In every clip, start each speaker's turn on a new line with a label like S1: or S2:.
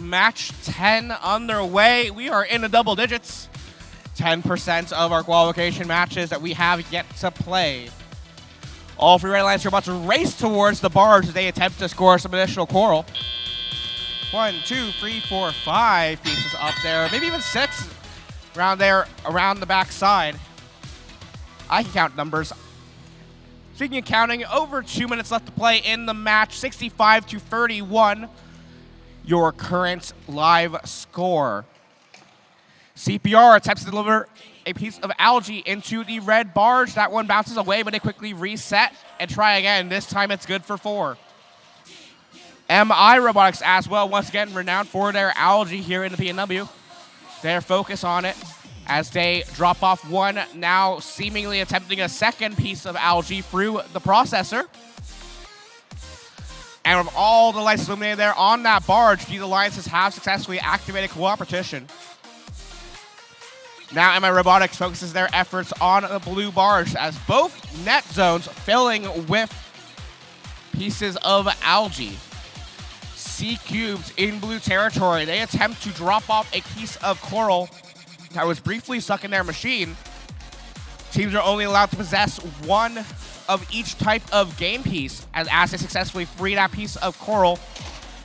S1: match 10 underway. We are in the double digits. 10% of our qualification matches that we have yet to play. All three Red Alliance are about to race towards the barge as they attempt to score some additional coral. 1, 2, 3, 4, 5 pieces up there, maybe even 6 around there, around the back side. I can count numbers. Speaking of counting, over 2 minutes left to play in the match, 65-31, your current live score. CPR attempts to deliver a piece of algae into the red barge. That one bounces away, but they quickly reset and try again. This time it's good for 4. MI Robotics as well, once again renowned for their algae here in the PNW. Their focus on it as they drop off one, now seemingly attempting a second piece of algae through the processor. And with all the lights illuminated there on that barge, these alliances have successfully activated cooperation. Now MI Robotics focuses their efforts on the blue barge as both net zones filling with pieces of algae. C-Cubed in blue territory. They attempt to drop off a piece of coral that was briefly stuck in their machine. Teams are only allowed to possess one of each type of game piece as they successfully free that piece of coral.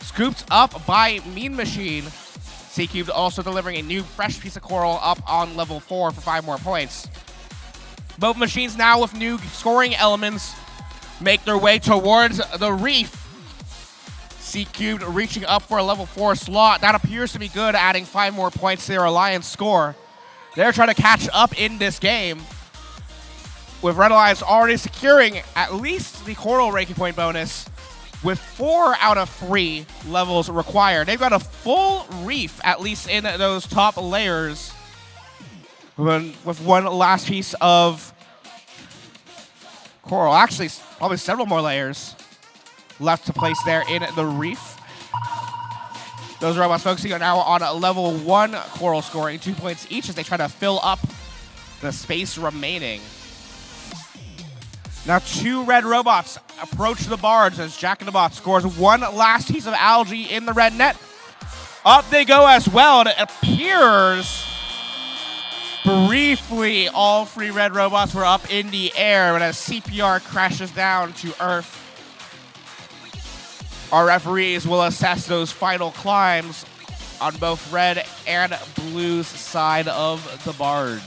S1: Scooped up by Mean Machine. C-Cubed also delivering a new fresh piece of coral up on level 4 for 5 more points. Both machines now with new scoring elements make their way towards the reef. C-Cubed reaching up for a level 4 slot. That appears to be good, adding 5 more points to their alliance score. They're trying to catch up in this game, with Red Alliance already securing at least the coral ranking point bonus with 4 out of 3 levels required. They've got a full reef, at least in those top layers, with one last piece of coral. Actually, probably several more layers left to place there in the reef. Those robots focusing now on a level 1 coral scoring, 2 points each as they try to fill up the space remaining. Now 2 red robots approach the barge as Jack in the Box scores one last piece of algae in the red net. Up they go as well, and it appears briefly all 3 red robots were up in the air, but as CPR crashes down to Earth, our referees will assess those final climbs on both red and blue's side of the barge.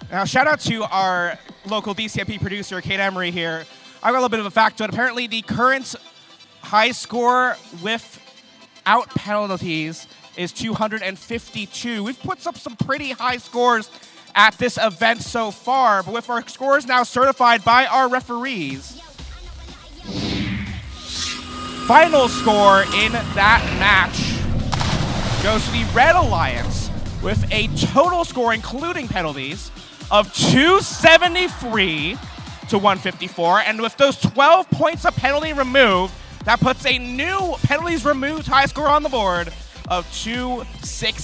S1: Now, shout out to our local DCMP producer, Kate Emery here. I got a little bit of a factoid. Apparently, the current high score without penalties is 252. We've put up some pretty high scores at this event so far, but with our scores now certified by our referees, final score in that match goes to the Red Alliance with a total score, including penalties, of 273 to 154. And with those 12 points of penalty removed, that puts a new penalties removed high score on the board of 260.